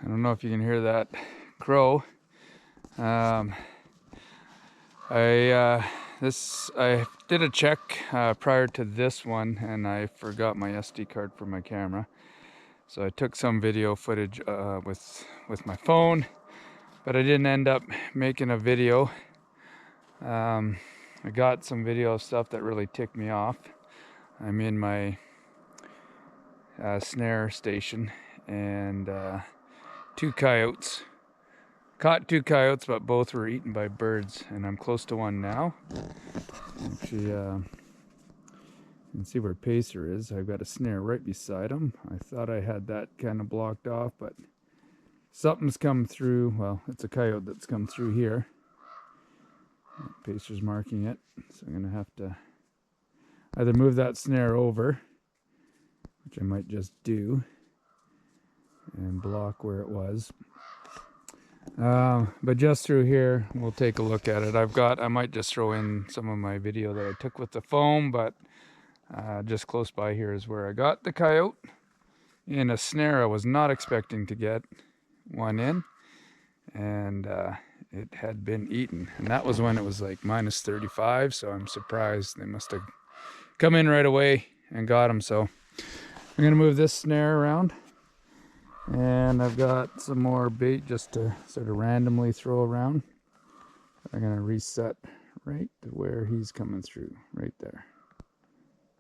I don't know if you can hear that crow. I did a check prior to this one, and I forgot my SD card for my camera. So I took some video footage with my phone, but I didn't end up making a video. I got some video stuff that really ticked me off. I'm in my snare station, and two coyotes. Caught two coyotes, but both were eaten by birds, and I'm close to one now. Actually, you can see where Pacer is. I've got a snare right beside him. I thought I had that kind of blocked off, but something's come through. Well, it's a coyote that's come through here. Pacer's marking it, so I'm gonna have to either move that snare over, which I might just do, and block where it was. But just through here, we'll take a look at it. I might just throw in some of my video that I took with the phone, but just close by here is where I got the coyote in a snare. I was not expecting to get one in, and it had been eaten, and that was when it was like minus 35, so I'm surprised. They must have come in right away and got him. So I'm gonna move this snare around, and I've got some more bait just to sort of randomly throw around. I'm gonna reset right to where he's coming through, right there.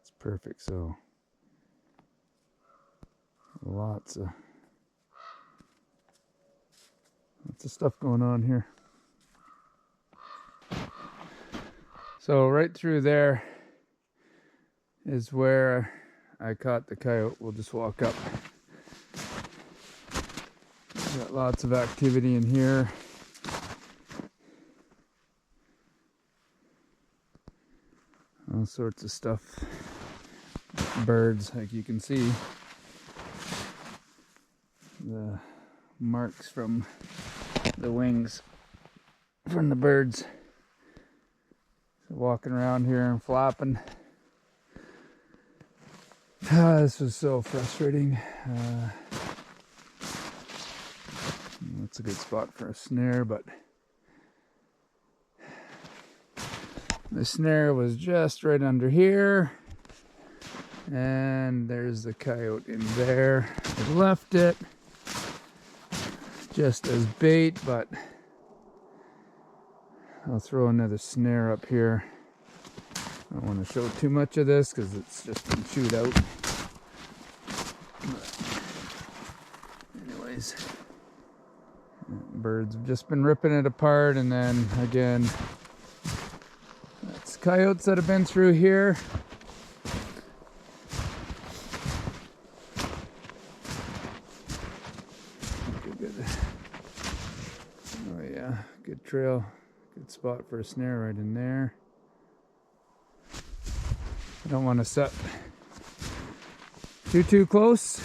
It's perfect. So lots of stuff going on here. So right through there is where I caught the coyote. We'll just walk up. Got lots of activity in here. All sorts of stuff. Birds, like you can see. The marks from the wings from the birds. Walking around here and flapping. This was so frustrating. That's a good spot for a snare, but the snare was just right under here, and there's the coyote in there. I left it just as bait, but I'll throw another snare up here. I don't want to show too much of this because it's just been chewed out. But anyways, birds have just been ripping it apart, and then again, that's coyotes that have been through here. Good. Oh yeah, good trail. Good spot for a snare right in there. I don't want to set too close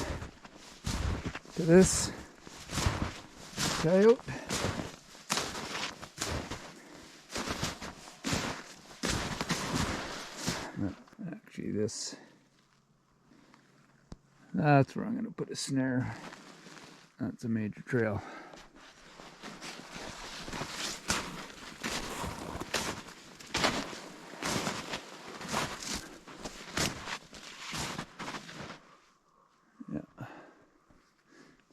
to this coyote. Actually, that's where I'm going to put a snare. That's a major trail.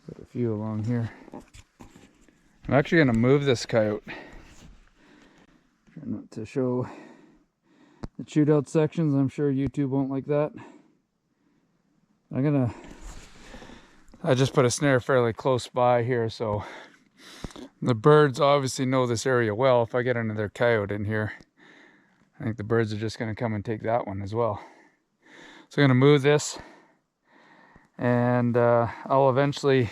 Put a few along here. I'm actually going to move this coyote. Try not to show the chewed out sections. I'm sure YouTube won't like that. I just put a snare fairly close by here, so the birds obviously know this area well. If I get another coyote in here, I think the birds are just going to come and take that one as well. So I'm going to move this, and I'll eventually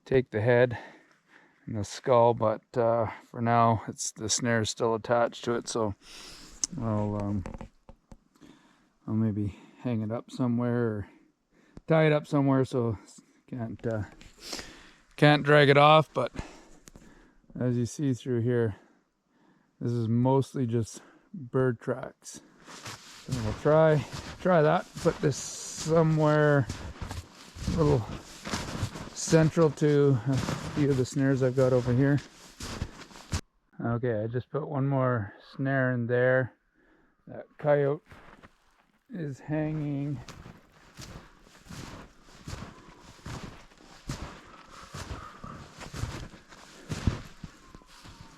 take the head and the skull, but for now the snare is still attached to it, so I'll maybe hang it up somewhere or tie it up somewhere so can't drag it off. But as you see through here, this is mostly just bird tracks. So we'll try that. Put this somewhere a little central to a few of the snares I've got over here. Okay, I just put one more snare in there. That coyote is hanging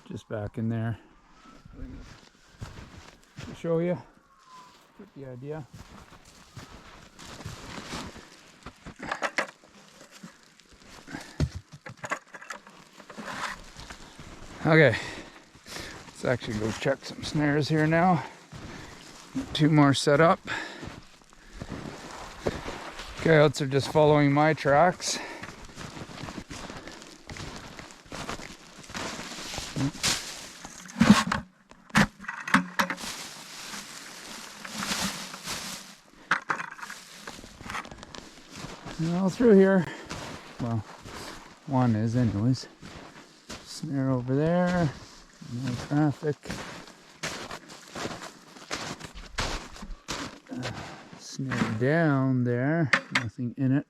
just back in there. To show you, get the idea. Okay, let's actually go check some snares here now. Two more set up. Coyotes are just following my tracks. And all through here, well, one is anyways. Snare over there, no traffic. Snare down there, nothing in it.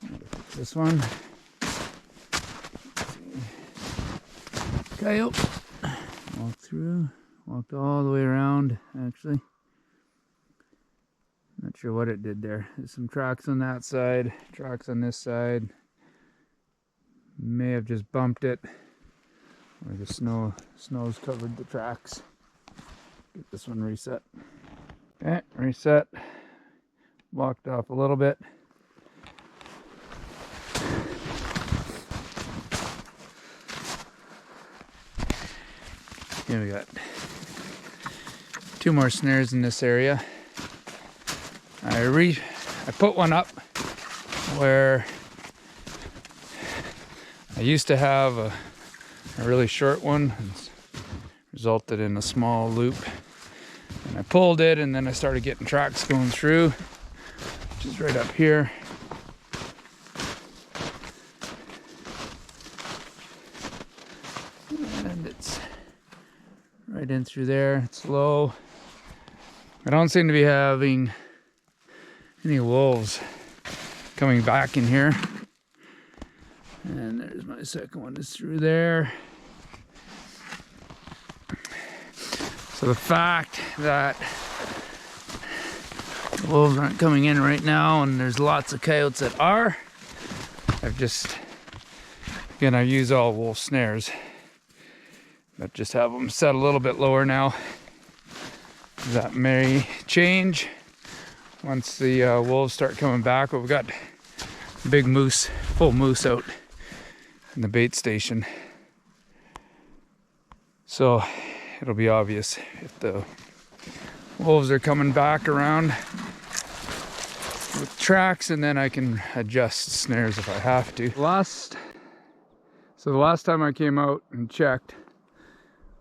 So I'm gonna fix this one. Coyote, walk through, walked all the way around actually. Not sure what it did there. There's some tracks on that side, tracks on this side. May have just bumped it, or the snow's covered the tracks. Get this one reset. Okay, reset. Walked off a little bit. Here we got two more snares in this area. I put one up where I used to have a really short one. It's resulted in a small loop. And I pulled it, and then I started getting tracks going through, which is right up here. And it's right in through there. It's low. I don't seem to be having any wolves coming back in here. And there's my second one, is through there. So the fact that wolves aren't coming in right now, and there's lots of coyotes that are, I've just, again, I use all wolf snares, but just have them set a little bit lower now. That may change once the wolves start coming back. But we've got big moose, full moose out in the bait station. So it'll be obvious if the wolves are coming back around with tracks, and then I can adjust snares if I have to. So the last time I came out and checked,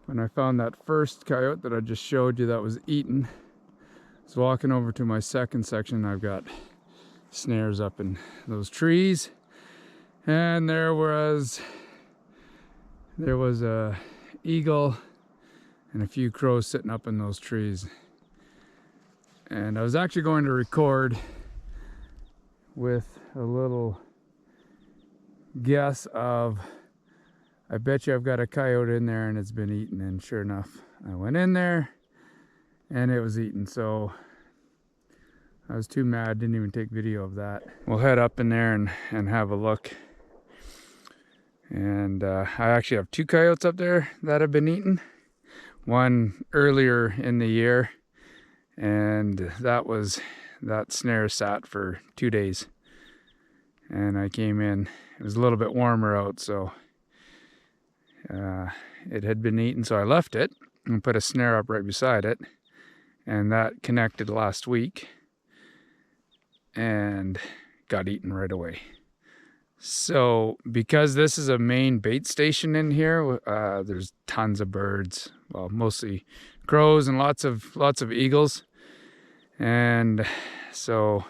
when I found that first coyote that I just showed you that was eaten, I was walking over to my second section. I've got snares up in those trees, and there was a eagle and a few crows sitting up in those trees. And I was actually going to record with a little guess of, I bet you I've got a coyote in there and it's been eaten. And sure enough, I went in there and it was eaten. So I was too mad, didn't even take video of that. We'll head up in there and have a look. And I actually have two coyotes up there that have been eaten. One earlier in the year, and that snare sat for 2 days. And I came in, it was a little bit warmer out, so it had been eaten, so I left it and put a snare up right beside it, and that connected last week and got eaten right away. So because this is a main bait station in here, there's tons of birds, well, mostly crows and lots of eagles. And so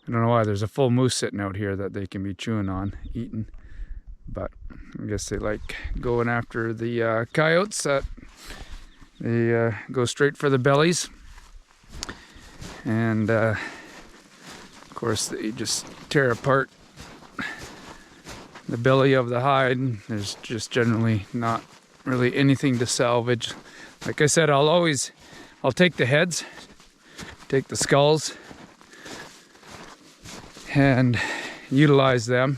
I don't know why there's a full moose sitting out here that they can be chewing on, eating. But I guess they like going after the coyotes that they go straight for the bellies. And of course they just tear apart the belly of the hide. There's just generally not really anything to salvage. Like I said, I'll take the heads, take the skulls, and utilize them.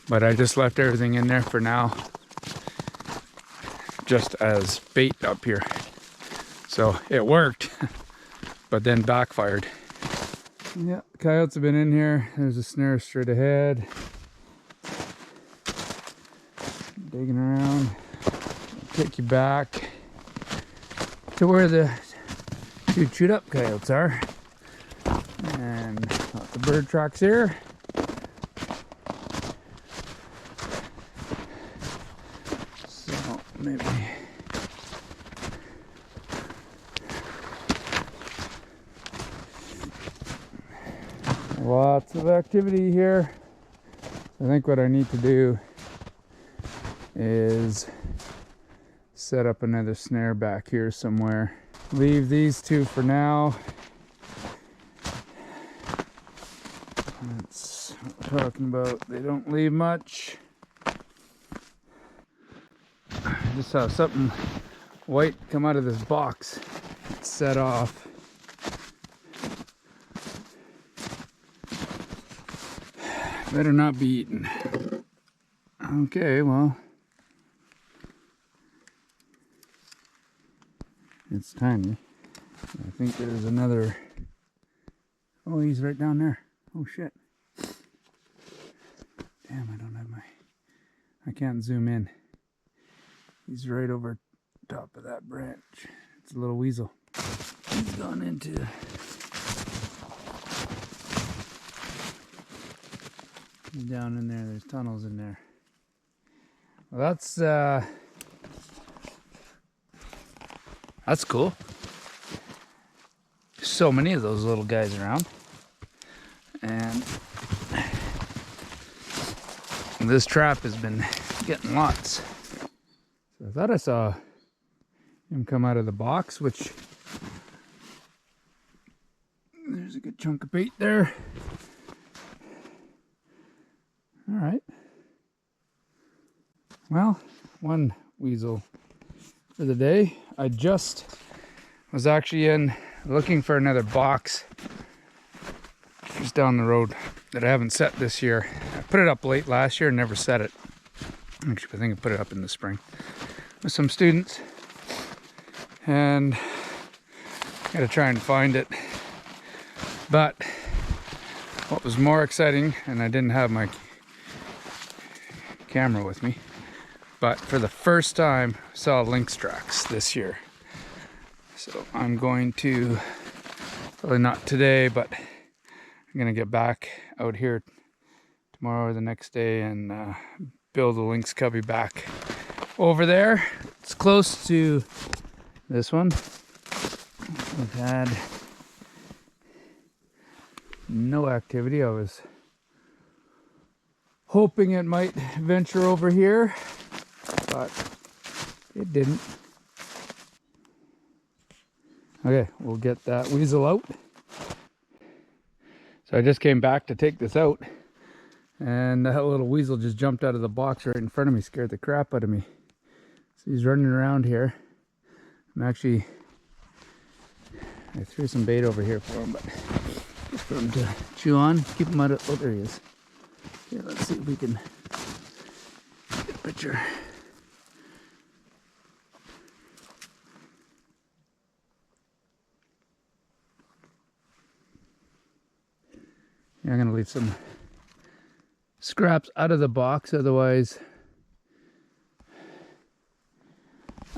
But I just left everything in there for now, just as bait up here. So it worked, but then backfired. Yeah, coyotes have been in here. There's a snare straight ahead. Digging around. I'll take you back to where the two chewed up coyotes are. And got the bird tracks here. So maybe lots of activity here. I think what I need to do is set up another snare back here somewhere. Leave these two for now. That's what we're talking about. They don't leave much. I just saw something white come out of this box. It's set off. Better not be eaten. Okay, well, it's tiny. I think there's another. Oh, he's right down there. Oh shit. Damn, I don't have I can't zoom in. He's right over top of that branch. It's a little weasel. He's gone into. He's down in there. There's tunnels in there. Well, that's cool. So many of those little guys around. And this trap has been getting lots. So I thought I saw him come out of the box, which there's a good chunk of bait there. All right. Well, one weasel for the day. I just was actually in looking for another box just down the road that I haven't set this year. I put it up late last year and never set it. Actually, I think I put it up in the spring with some students. And I gotta try and find it. But what was more exciting, and I didn't have my camera with me, but for the first time I saw lynx tracks this year. So I'm going to, probably not today, but I'm gonna get back out here tomorrow or the next day and build a lynx cubby back over there. It's close to this one. We've had no activity. I was hoping it might venture over here, but it didn't. Okay, we'll get that weasel out. So I just came back to take this out, and that little weasel just jumped out of the box right in front of me, scared the crap out of me. So he's running around here. I threw some bait over here for him, but just for him to chew on, keep him out of, oh, there he is. Here, let's see if we can get a picture. Yeah, I'm gonna leave some scraps out of the box, otherwise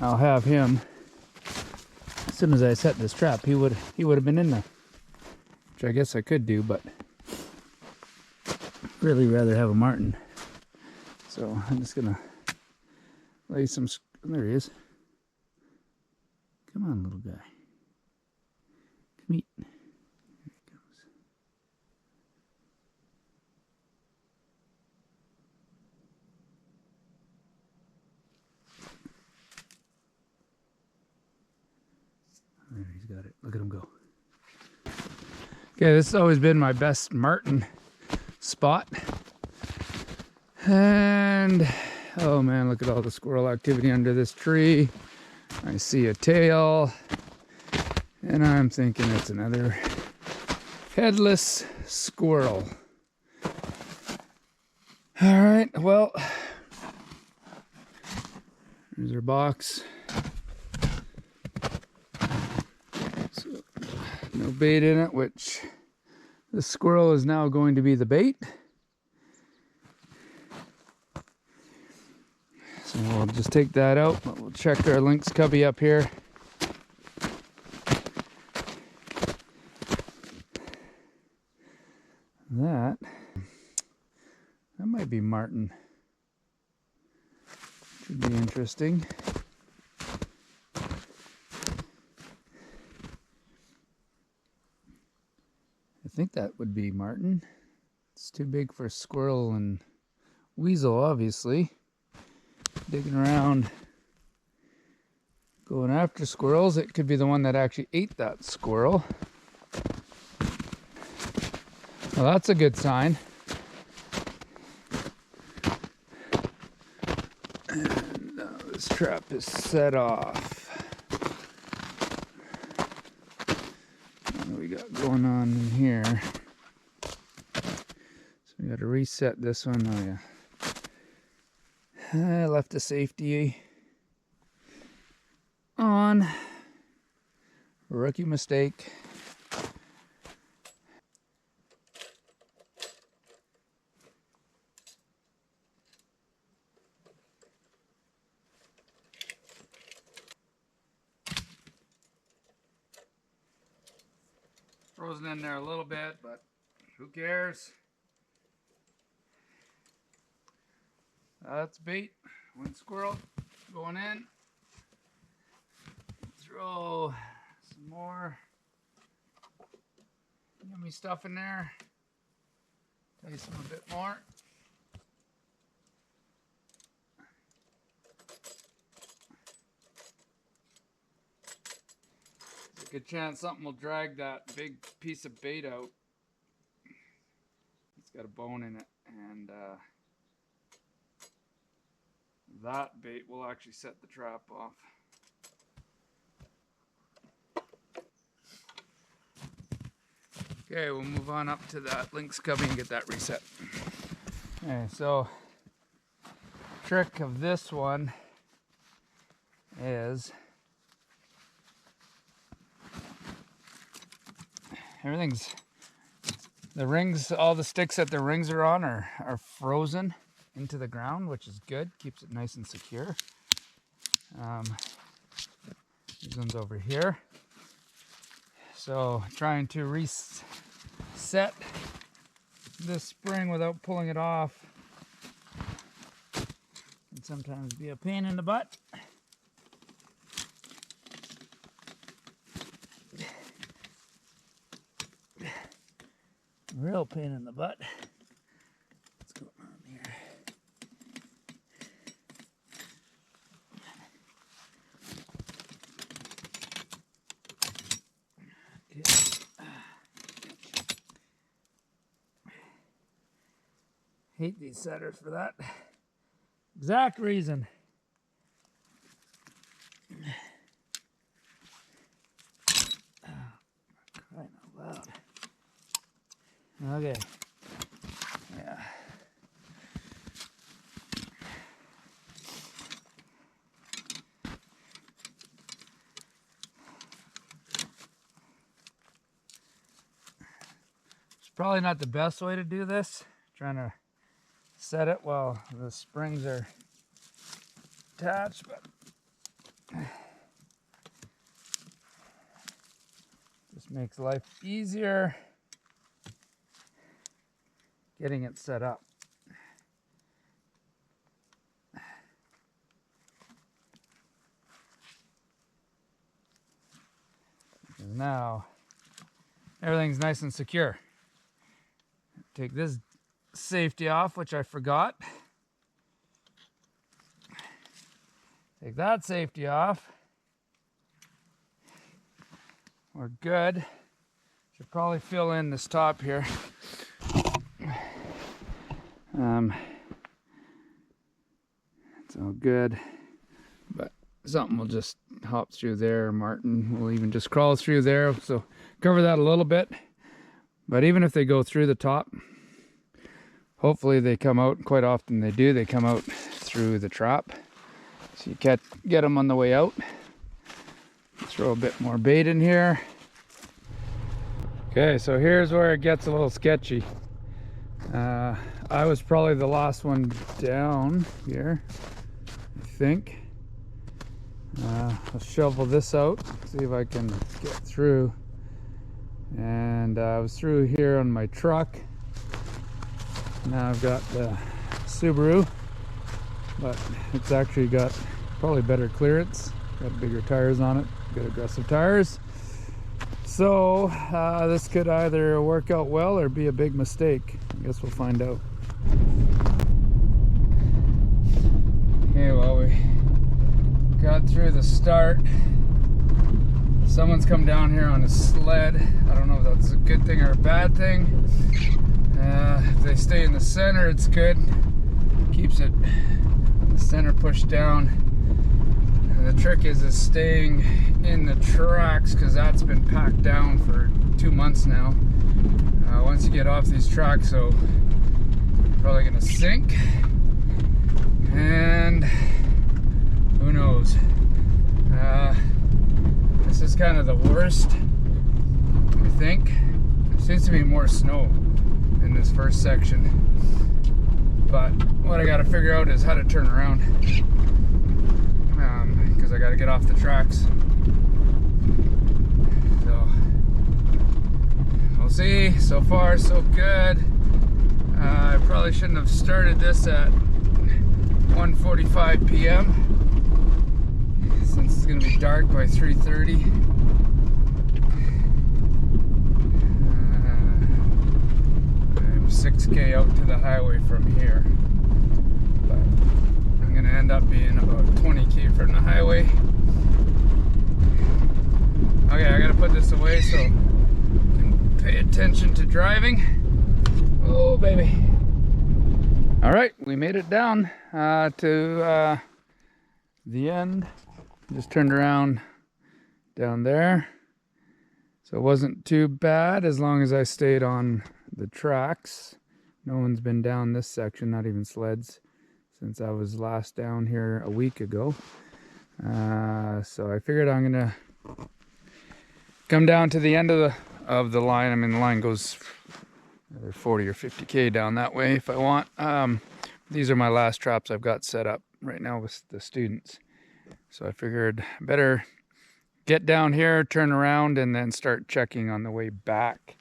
I'll have him, as soon as I set this trap, he would have been in there, which I guess I could do, but really rather have a martin. So I'm just gonna lay some, there he is. Come on, little guy. Come eat. Here he comes. There, he's got it. Look at him go. Okay, this has always been my best marten spot. And oh man, look at all the squirrel activity under this tree. I see a tail, and I'm thinking it's another headless squirrel. All right, well, there's our box. So, no bait in it, which the squirrel is now going to be the bait. So we'll just take that out, but we'll check our lynx cubby up here. That might be marten. Should be interesting. I think that would be marten. It's too big for squirrel and weasel, obviously. Digging around, going after squirrels. It could be the one that actually ate that squirrel. Well, that's a good sign. And this trap is set off. What do we got going on in here? So we got to reset this one. Oh yeah. I left the safety on. Rookie mistake. Frozen in there a little bit, but who cares? That's bait. One squirrel going in. Throw some more yummy stuff in there. Taste them a bit more. There's a good chance something will drag that big piece of bait out. It's got a bone in it, and that bait will actually set the trap off. Okay, we'll move on up to that lynx cubby and get that reset. Okay, so trick of this one is the rings, all the sticks that the rings are on are frozen into the ground, which is good, keeps it nice and secure. These ones over here. So trying to reset this spring without pulling it off can sometimes be a pain in the butt. Real pain in the butt. What's going on here? Hate these setters for that exact reason. Crying out loud. Okay. Yeah. It's probably not the best way to do this. Trying to set it while the springs are attached, but just makes life easier getting it set up. And now everything's nice and secure. Take this safety off, which I forgot. Take that safety off. We're good. Should probably fill in this top here. It's all good, but something will just hop through there. Martin will even just crawl through there, so cover that a little bit. But even if they go through the top, hopefully they come out. Quite often they do. They come out through the trap, so you can't get them on the way out. Throw a bit more bait in here. Okay, so here's where it gets a little sketchy. I was probably the last one down here, I think. I'll shovel this out, see if I can get through. And I was through here on my truck. Now I've got the Subaru, but it's actually got probably better clearance. Got bigger tires on it, good aggressive tires. So this could either work out well or be a big mistake. I guess we'll find out. Okay, well, we got through the start. Someone's come down here on a sled. I don't know if that's a good thing or a bad thing. If they stay in the center, it's good. Keeps it the center pushed down. And the trick is staying in the tracks, because that's been packed down for 2 months now. Once you get off these tracks, so you're probably gonna sink, and who knows. This is kind of the worst, I think. There seems to be more snow in this first section, but what I gotta figure out is how to turn around, because I gotta get off the tracks. So we'll see. So far so good. I probably shouldn't have started this at 1:45 p.m. since it's going to be dark by 3:30. I'm 6K out to the highway from here, but I'm going to end up being about 20K from the highway. Okay, I got to put this away so I can pay attention to driving. Oh, baby. All right, we made it down to the end. Just turned around down there. So it wasn't too bad as long as I stayed on the tracks. No one's been down this section, not even sleds, since I was last down here a week ago. So I figured I'm gonna come down to the end of the line. I mean, the line goes another 40 or 50K down that way if I want. These are my last traps I've got set up right now with the students. So I figured better get down here, turn around, and then start checking on the way back,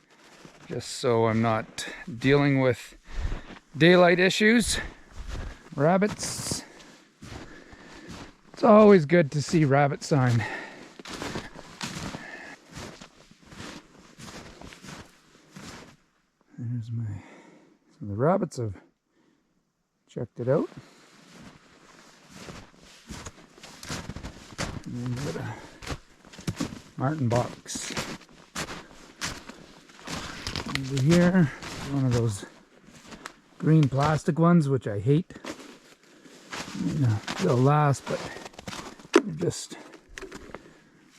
just so I'm not dealing with daylight issues. Rabbits. It's always good to see rabbit sign. There's my, so the rabbits have checked it out. And then got a martin box over here. One of those green plastic ones, which I hate. You know, they'll last, but they're just,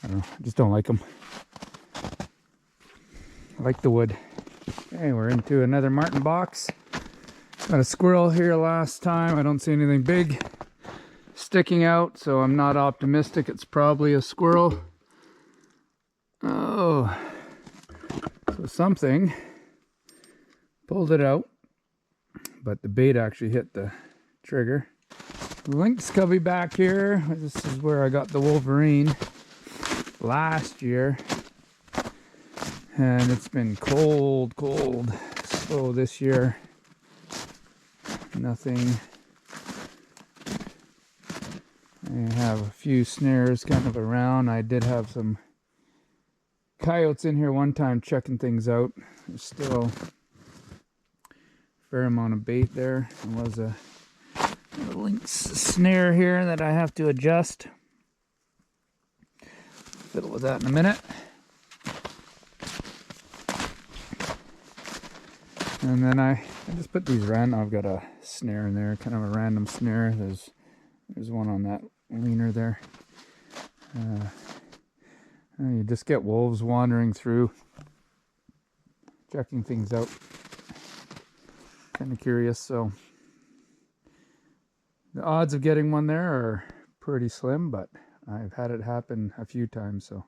I don't know, I just don't like them. I like the wood. Okay, we're into another martin box. Got a squirrel here last time. I don't see anything big sticking out, so I'm not optimistic. It's probably a squirrel. Oh, so something pulled it out, but the bait actually hit the trigger. Lynx cubby back here. This is where I got the Wolverine last year. And it's been cold. So this year, nothing. I have a few snares kind of around. I did have some coyotes in here one time checking things out. There's still a fair amount of bait there. There was a lynx snare here that I have to adjust. Fiddle with that in a minute. And then I just put these random, I've got a snare in there, kind of a random snare. There's one on that leaner there. You just get wolves wandering through, checking things out. Kind of curious, so the odds of getting one there are pretty slim, but I've had it happen a few times, so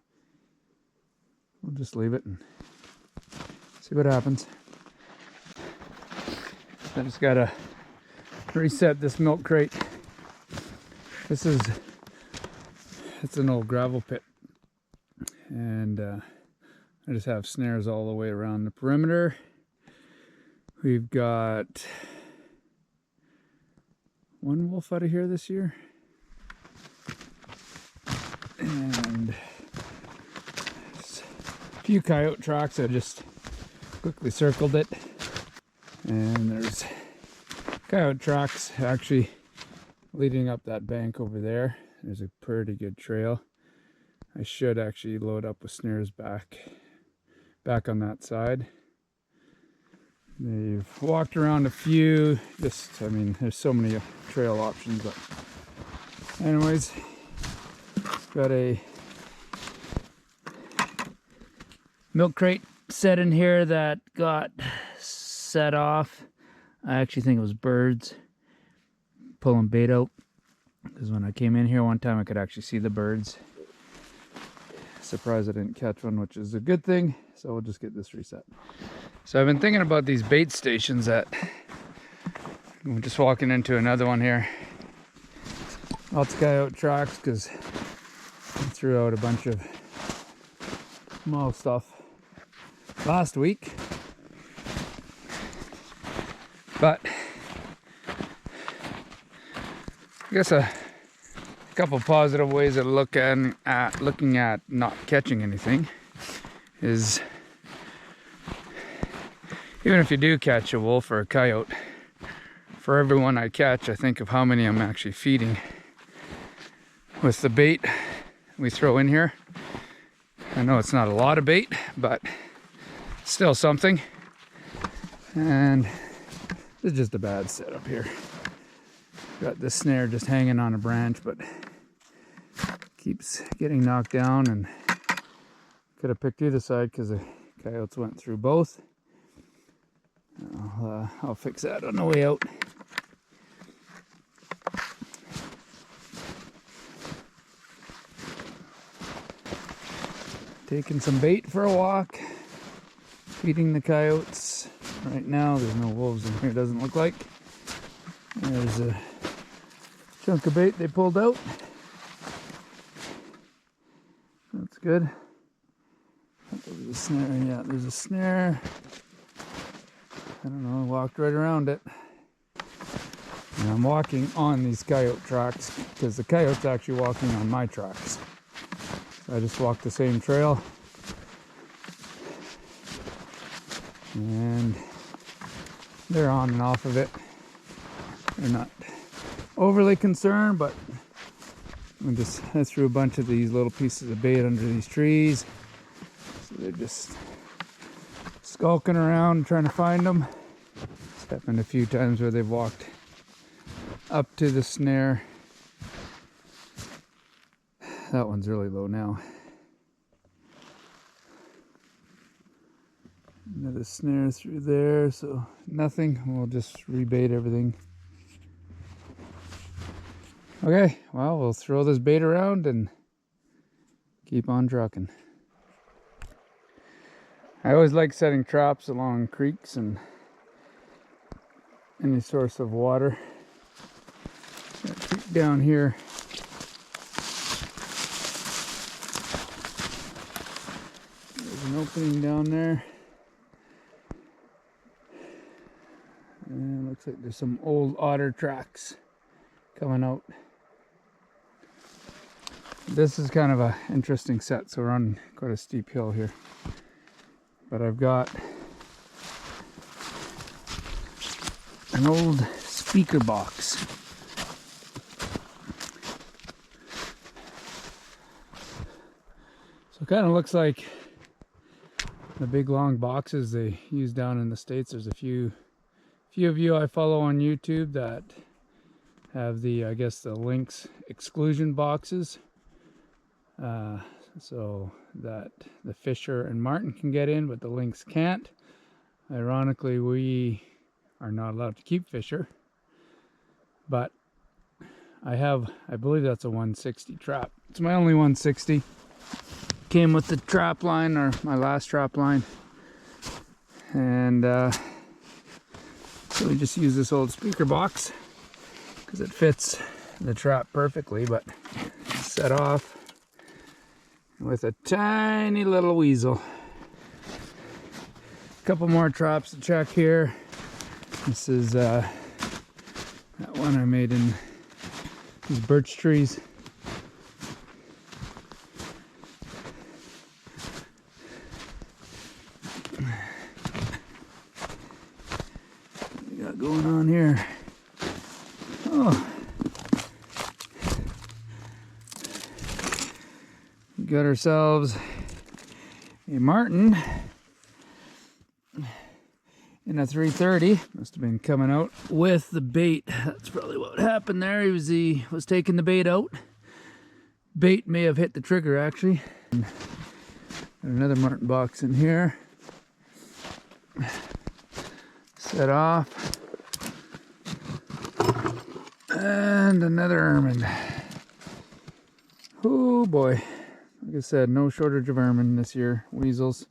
we'll just leave it and see what happens. I just gotta reset this milk crate. It's an old gravel pit, and I just have snares all the way around the perimeter. We've got one wolf out of here this year, and a few coyote tracks. I just quickly circled it, and there's coyote tracks actually leading up that bank over there. There's a pretty good trail. I should actually load up with snares back on that side. They've walked around a few, I mean, there's so many trail options, but anyways, got a milk crate set in here that got set off. I actually think it was birds pulling bait out, because when I came in here one time I could actually see the birds. Surprised I didn't catch one, which is a good thing, so we'll just get this reset. So I've been thinking about these bait stations that I'm just walking into another one here. Lots of coyote tracks because I threw out a bunch of small stuff last week. But I guess a couple positive ways of looking at not catching anything is, even if you do catch a wolf or a coyote, for every one I catch, I think of how many I'm actually feeding with the bait we throw in here. I know it's not a lot of bait, but still something. And this is just a bad setup here. Got this snare just hanging on a branch, but keeps getting knocked down, and could have picked either side because the coyotes went through both. I'll fix that on the way out. Taking some bait for a walk, feeding the coyotes. Right now there's no wolves in here, doesn't look like. There's a chunk of bait they pulled out. That's good. There's a snare. Yeah, there's a snare. I don't know, I walked right around it. And I'm walking on these coyote tracks because the coyote's actually walking on my tracks. So I just walked the same trail. And they're on and off of it. They're not overly concerned, but I threw a bunch of these little pieces of bait under these trees. So they're just skulking around trying to find them. It's happened a few times where they've walked up to the snare. That one's really low now. Another snare through there, so nothing. We'll just rebait everything. Okay, well, we'll throw this bait around and keep on trucking. I always like setting traps along creeks and any source of water. Got a creek down here. There's an opening down there. And it looks like there's some old otter tracks coming out. This is kind of an interesting set, so we're on quite a steep hill here. But I've got an old speaker box. So it kind of looks like the big long boxes they use down in the States. There's a few of you I follow on YouTube that have the, I guess, the lynx exclusion boxes, so that the fisher and martin can get in, but the lynx can't. Ironically, we are not allowed to keep fisher, but I believe that's a 160 trap. It's my only 160. Came with the trap line, or my last trap line, and so we just use this old speaker box because it fits the trap perfectly, but set off with a tiny little weasel. A couple more traps to check here. This is that one I made in these birch trees. What we got going on here? Oh, we got ourselves a martin in a 330. Must have been coming out with the bait. That's probably what happened there. He was taking the bait out. Bait may have hit the trigger actually. Got another martin box in here. Set off. And another ermine. Oh boy. Like I said, no shortage of ermine this year. Weasels.